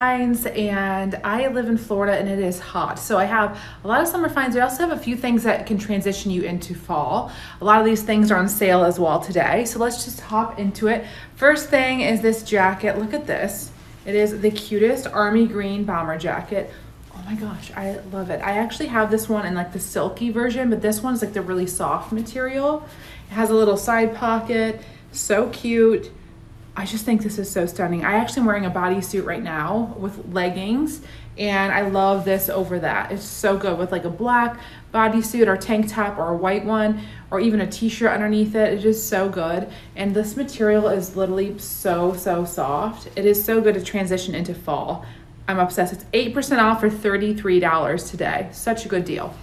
And I live in Florida and it is hot. So I have a lot of summer finds. I also have a few things that can transition you into fall. A lot of these things are on sale as well today. So let's just hop into it. First thing is this jacket. Look at this. It is the cutest army green bomber jacket. Oh my gosh, I love it. I actually have this one in like the silky version, but this one's like the really soft material. It has a little side pocket, so cute. I just think this is so stunning. I actually am wearing a bodysuit right now with leggings, and I love this over that. It's so good with like a black bodysuit or tank top or a white one or even a t-shirt underneath it. It's just so good. And this material is literally so soft. It is so good to transition into fall. I'm obsessed. It's 8% off for $33 today. Such a good deal.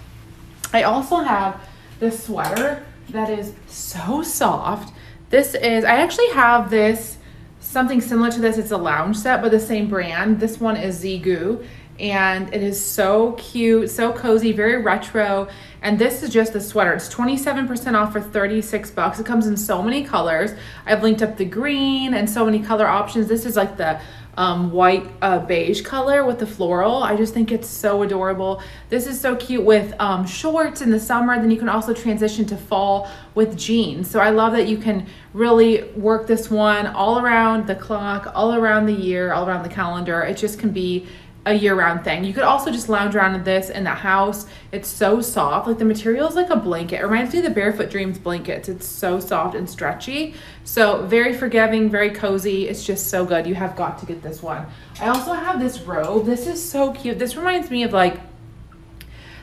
I also have this sweater that is so soft. I actually have this, something similar to this. It's a lounge set, but the same brand. This one is Zigu, and it is so cute, so cozy, very retro. And this is just the sweater. It's 27% off for 36 bucks. It comes in so many colors. I've linked up the green and so many color options. This is like the white beige color with the floral. I just think it's so adorable. This is so cute with shorts in the summer. Then you can also transition to fall with jeans. So I love that you can really work this one all around the clock, all around the year, all around the calendar. It just can be a year-round thing. You could also just lounge around in this in the house. It's so soft. Like the material is like a blanket. It reminds me of the Barefoot Dreams blankets. It's so soft and stretchy. So very forgiving, very cozy. It's just so good. You have got to get this one. I also have this robe. This is so cute. This reminds me of like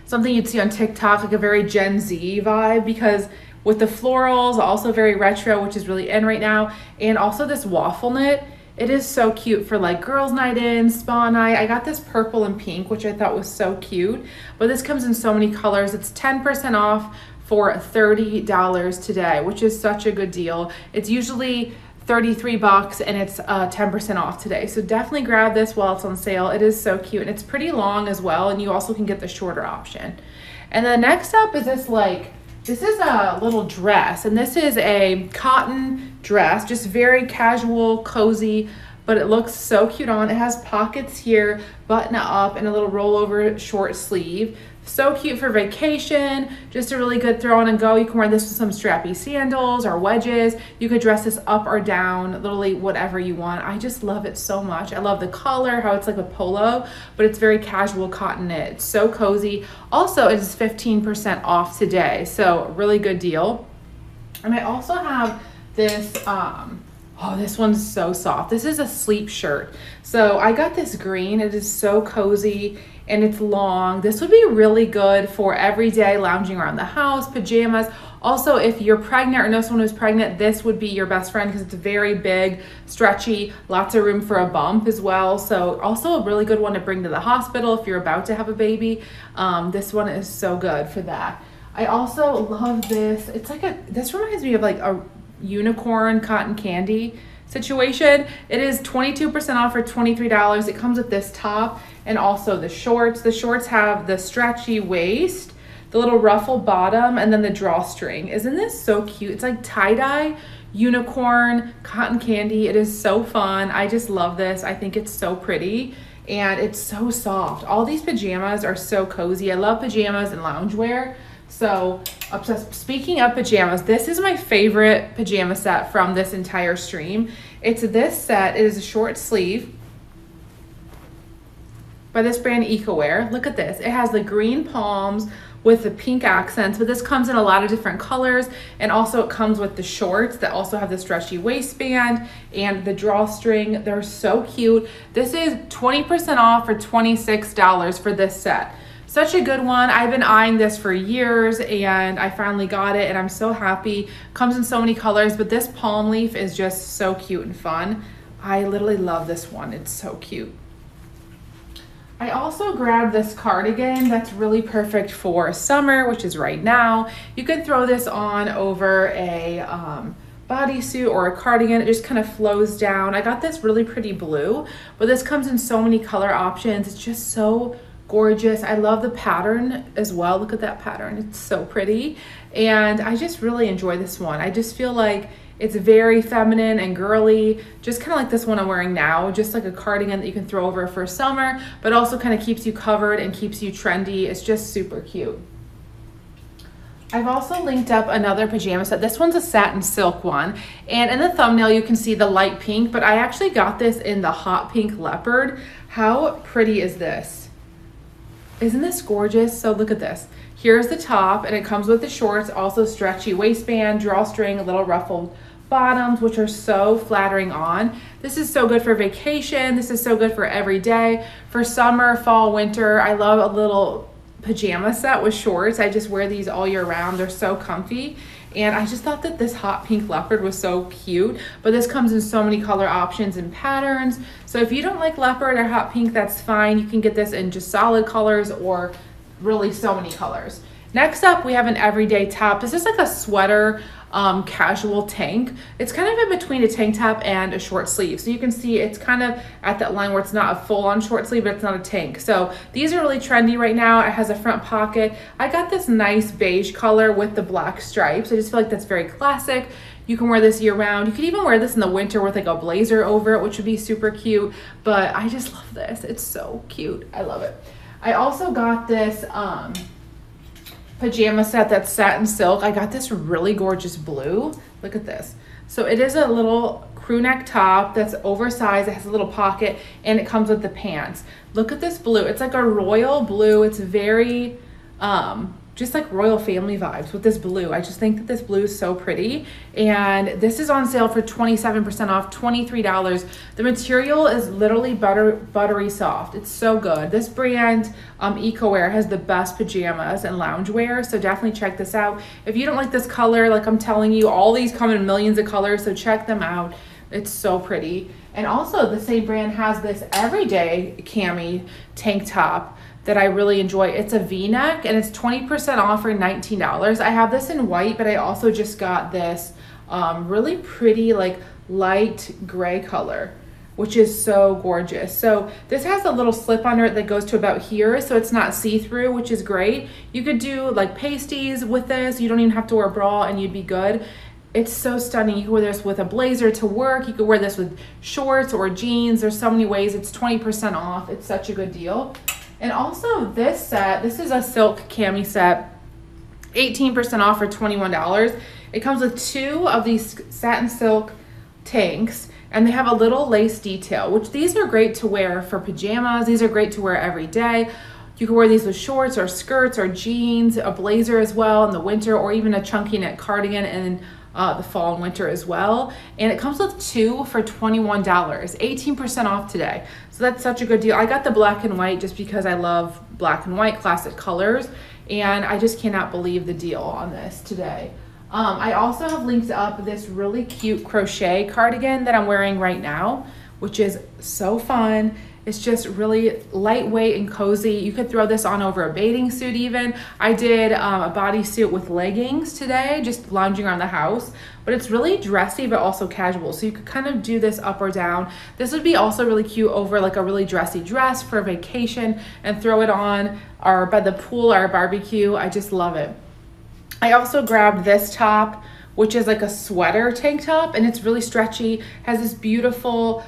something you'd see on TikTok, like a very Gen Z vibe, because with the florals, also very retro, which is really in right now, and also this waffle knit. It is so cute for like girls' night in, spa night. I got this purple and pink, which I thought was so cute, but this comes in so many colors. It's 10% off for $30 today, which is such a good deal. It's usually 33 bucks and it's 10% off today. So definitely grab this while it's on sale. It is so cute and it's pretty long as well. And you also can get the shorter option. And then next up is this is a little dress, and this is a cotton dress, just very casual, cozy, but it looks so cute on. It has pockets here, button it up, and a little rollover short sleeve. So cute for vacation, just a really good throw on and go. You can wear this with some strappy sandals or wedges. You could dress this up or down, literally whatever you want. I just love it so much. I love the color, how it's like a polo, but it's very casual cotton knit. It's so cozy. Also, it is 15% off today, so really good deal. And I also have this, oh, this one's so soft. This is a sleep shirt. So I got this green. It is so cozy and it's long. This would be really good for everyday lounging around the house, pajamas. Also, if you're pregnant or know someone who's pregnant, this would be your best friend because it's very big, stretchy, lots of room for a bump as well. So also a really good one to bring to the hospital if you're about to have a baby. This one is so good for that. I also love this. It's like this reminds me of like a unicorn cotton candy situation. It is 22% off for $23. It comes with this top and also the shorts. The shorts have the stretchy waist, the little ruffle bottom, and then the drawstring. Isn't this so cute? It's like tie-dye unicorn cotton candy. It is so fun. I just love this. I think it's so pretty and it's so soft. All these pajamas are so cozy. I love pajamas and loungewear. So obsessed. Speaking of pajamas, this is my favorite pajama set from this entire stream. It's this set. It is a short sleeve by this brand EcoWear. Look at this. It has the green palms with the pink accents, but this comes in a lot of different colors, and also it comes with the shorts that also have the stretchy waistband and the drawstring. They're so cute. This is 20% off for $26 for this set. Such a good one. I've been eyeing this for years and I finally got it and I'm so happy. Comes in so many colors, but this palm leaf is just so cute and fun. I literally love this one. It's so cute. I also grabbed this cardigan that's really perfect for summer, which is right now. You can throw this on over a bodysuit or a cardigan. It just kind of flows down. I got this really pretty blue, but this comes in so many color options. It's just so gorgeous. I love the pattern as well. Look at that pattern. It's so pretty. And I just really enjoy this one. I just feel like It's very feminine and girly, just kind of like this one I'm wearing now, just like a cardigan that you can throw over for summer, but also kind of keeps you covered and keeps you trendy. It's just super cute. I've also linked up another pajama set. This one's a satin silk one. And in the thumbnail, you can see the light pink, but I actually got this in the hot pink leopard. How pretty is this? Isn't this gorgeous? So look at this. Here's the top, and it comes with the shorts, also stretchy waistband, drawstring, little ruffled bottoms, which are so flattering on. This is so good for vacation. This is so good for every day. For summer, fall, winter, I love a little pajama set with shorts. I just wear these all year round. They're so comfy. And I just thought that this hot pink leopard was so cute, but this comes in so many color options and patterns. So if you don't like leopard or hot pink, that's fine. You can get this in just solid colors or really so many colors. Next up, we have an everyday top. This is like a sweater casual tank. It's kind of in between a tank top and a short sleeve. So you can see it's kind of at that line where it's not a full-on short sleeve, but it's not a tank. So these are really trendy right now. It has a front pocket. I got this nice beige color with the black stripes. I just feel like that's very classic. You can wear this year round. You could even wear this in the winter with like a blazer over it, which would be super cute. But I just love this. It's so cute. I love it. I also got this pajama set that's satin silk. I got this really gorgeous blue. Look at this. So it is a little crew neck top that's oversized. It has a little pocket and it comes with the pants. Look at this blue. It's like a royal blue. It's very just like royal family vibes with this blue. I just think that this blue is so pretty. And this is on sale for 27% off, $23. The material is literally buttery soft. It's so good. This brand, EcoWear, has the best pajamas and loungewear, so definitely check this out. If you don't like this color, like I'm telling you, all these come in millions of colors, so check them out. It's so pretty. And also the same brand has this everyday cami tank top that I really enjoy. It's a V-neck and it's 20% off for $19. I have this in white, but I also just got this really pretty like light gray color, which is so gorgeous. So this has a little slip under it that goes to about here, so it's not see-through, which is great. You could do like pasties with this. You don't even have to wear a bra and you'd be good. It's so stunning. You can wear this with a blazer to work. You could wear this with shorts or jeans. There's so many ways. It's 20% off. It's such a good deal. And also this set, this is a silk cami set, 18% off for $21. It comes with 2 of these satin silk tanks, and they have a little lace detail, which these are great to wear for pajamas. These are great to wear every day. You can wear these with shorts or skirts or jeans, a blazer as well in the winter, or even a chunky knit cardigan in the fall and winter as well. And it comes with 2 for $21, 18% off today. So that's such a good deal. I got the black and white just because I love black and white classic colors, and I just cannot believe the deal on this today. I also have linked up this really cute crochet cardigan that I'm wearing right now, which is so fun. It's just really lightweight and cozy. You could throw this on over a bathing suit even. I did a bodysuit with leggings today, just lounging around the house. But it's really dressy, but also casual. So you could kind of do this up or down. This would be also really cute over like a really dressy dress for a vacation and throw it on or by the pool or a barbecue. I just love it. I also grabbed this top, which is like a sweater tank top, and it's really stretchy, has this beautiful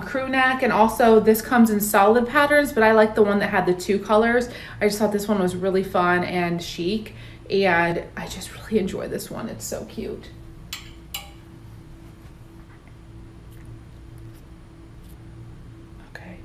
crew neck, and also this comes in solid patterns, but I like the one that had the 2 colors. I just thought this one was really fun and chic, and I just really enjoy this one. It's so cute. Okay,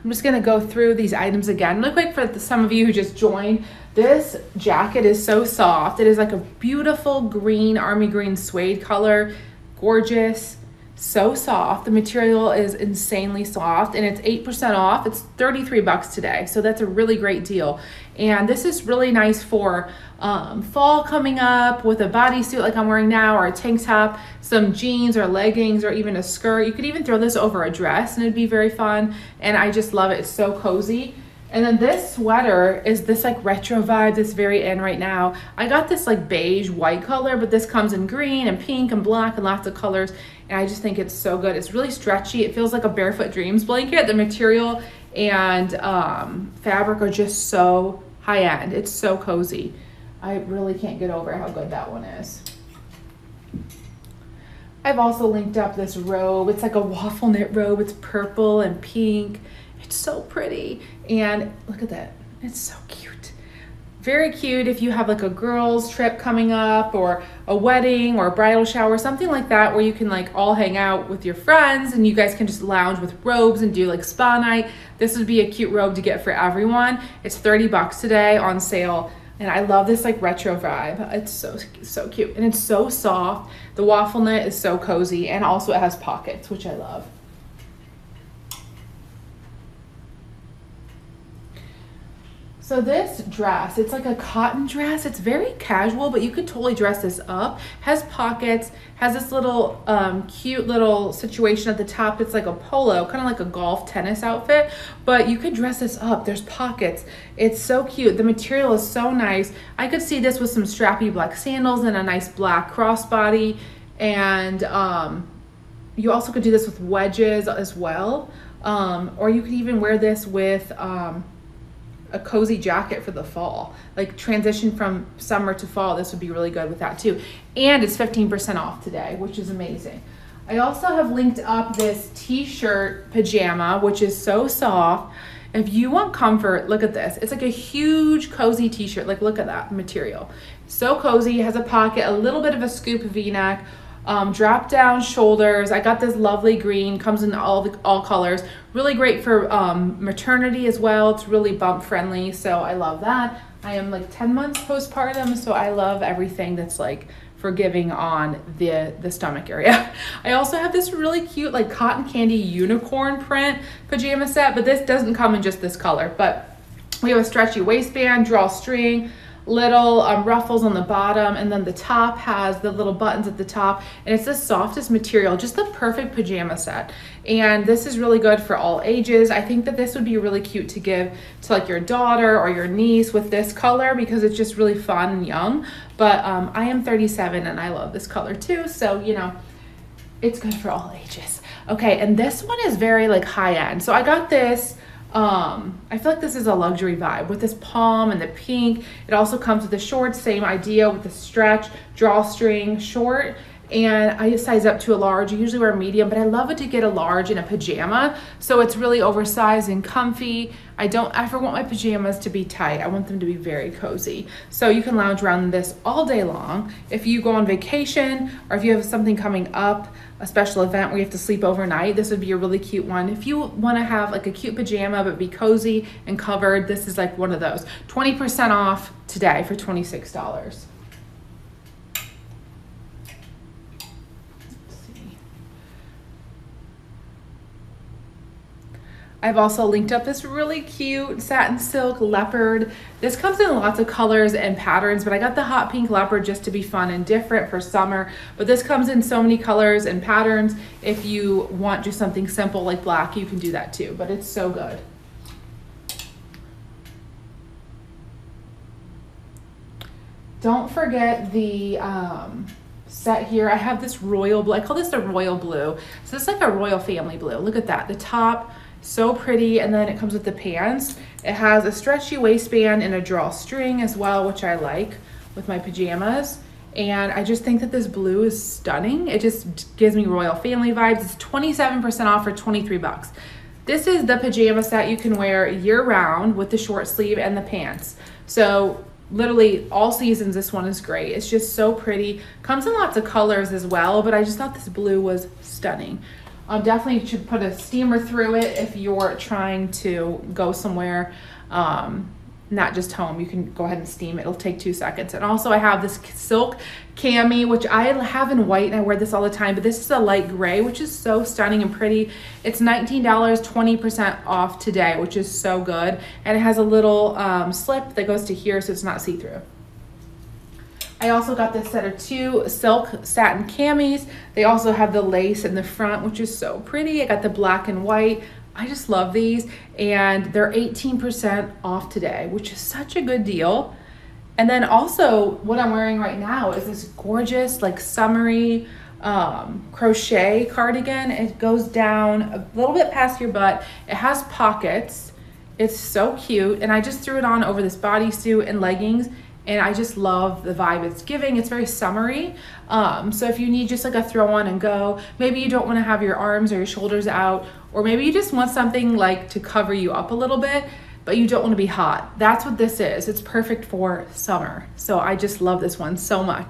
I'm just gonna go through these items again really quick for some of you who just joined. This jacket is so soft. It is like a beautiful green, army green suede color. Gorgeous, so soft. The material is insanely soft, and it's 8% off. It's $33 today, so that's a really great deal. And this is really nice for fall coming up with a bodysuit like I'm wearing now, or a tank top, some jeans or leggings, or even a skirt. You could even throw this over a dress and it'd be very fun, and I just love it. It's so cozy. And then this sweater is this like retro vibe that's very in right now. I got this like beige white color, but this comes in green and pink and black and lots of colors. And I just think it's so good. It's really stretchy. It feels like a Barefoot Dreams blanket. The material and fabric are just so high end. It's so cozy. I really can't get over how good that one is. I've also linked up this robe. It's like a waffle knit robe. It's purple and pink. It's so pretty. And look at that. It's so cute. Very cute if you have like a girls trip coming up, or a wedding or a bridal shower, something like that, where you can like all hang out with your friends and you guys can just lounge with robes and do like spa night. This would be a cute robe to get for everyone. It's 30 bucks today on sale. And I love this like retro vibe. It's so cute, and it's so soft. The waffle knit is so cozy, and also it has pockets, which I love. So this dress, it's like a cotton dress. It's very casual, but you could totally dress this up. Has pockets, has this little cute little situation at the top. It's like a polo, kind of like a golf tennis outfit, but you could dress this up. There's pockets. It's so cute. The material is so nice. I could see this with some strappy black sandals and a nice black crossbody. And you also could do this with wedges as well. Or you could even wear this with a cozy jacket for the fall, like transition from summer to fall. This would be really good with that too. And it's 15% off today, which is amazing. I also have linked up this t-shirt pajama, which is so soft. If you want comfort, look at this. It's like a huge cozy t-shirt. Like, look at that material. So cozy, has a pocket, a little bit of a scoop v-neck, drop down shoulders. I got this lovely green, comes in all colors. Really great for maternity as well. It's really bump friendly, so I love that. I am like 10 months postpartum, so I love everything that's like forgiving on the stomach area. I also have this really cute like cotton candy unicorn print pajama set, but this doesn't come in just this color. But we have a stretchy waistband, drawstring, little ruffles on the bottom, and then the top has the little buttons at the top, and it's the softest material, just the perfect pajama set. And this is really good for all ages. I think that this would be really cute to give to like your daughter or your niece with this color, because it's just really fun and young. But I am 37 and I love this color too, so you know, it's good for all ages. Okay, and this one is very like high end. So I got this, I feel like this is a luxury vibe with this palm and the pink. It also comes with the shorts, same idea with the stretch, drawstring short. And I size up to a large. I usually wear a medium, but I love it to get a large in a pajama. So it's really oversized and comfy. I don't ever want my pajamas to be tight. I want them to be very cozy. So you can lounge around in this all day long. If you go on vacation, or if you have something coming up, a special event where you have to sleep overnight, this would be a really cute one. If you want to have like a cute pajama but be cozy and covered, this is like one of those. 20% off today for $26. I've also linked up this really cute satin silk leopard. This comes in lots of colors and patterns, but I got the hot pink leopard just to be fun and different for summer. But this comes in so many colors and patterns. If you want just something simple like black, you can do that too, but it's so good. Don't forget the set here. I have this royal blue. I call this the royal blue. So it's like a royal family blue. Look at that. The top, so pretty, and then it comes with the pants. It has a stretchy waistband and a drawstring as well, which I like with my pajamas. And I just think that this blue is stunning. It just gives me royal family vibes. It's 27% off for 23 bucks. This is the pajama set you can wear year round with the short sleeve and the pants. So literally all seasons, this one is great. It's just so pretty. Comes in lots of colors as well, but I just thought this blue was stunning. Definitely should put a steamer through it if you're trying to go somewhere, not just home. You can go ahead and steam it. It'll take 2 seconds. And also I have this silk cami, which I have in white and I wear this all the time, but this is a light gray, which is so stunning and pretty. It's $19, 20% off today, which is so good. And it has a little slip that goes to here so it's not see-through. I also got this set of 2 silk satin camis. They also have the lace in the front, which is so pretty. I got the black and white. I just love these, and they're 18% off today, which is such a good deal. And then also what I'm wearing right now is this gorgeous like summery crochet cardigan. It goes down a little bit past your butt. It has pockets. It's so cute, and I just threw it on over this bodysuit and leggings, and I just love the vibe it's giving. It's very summery. So if you need just like a throw on and go, maybe you don't want to have your arms or your shoulders out, or maybe you just want something like to cover you up a little bit, but you don't want to be hot. That's what this is. It's perfect for summer. So I just love this one so much.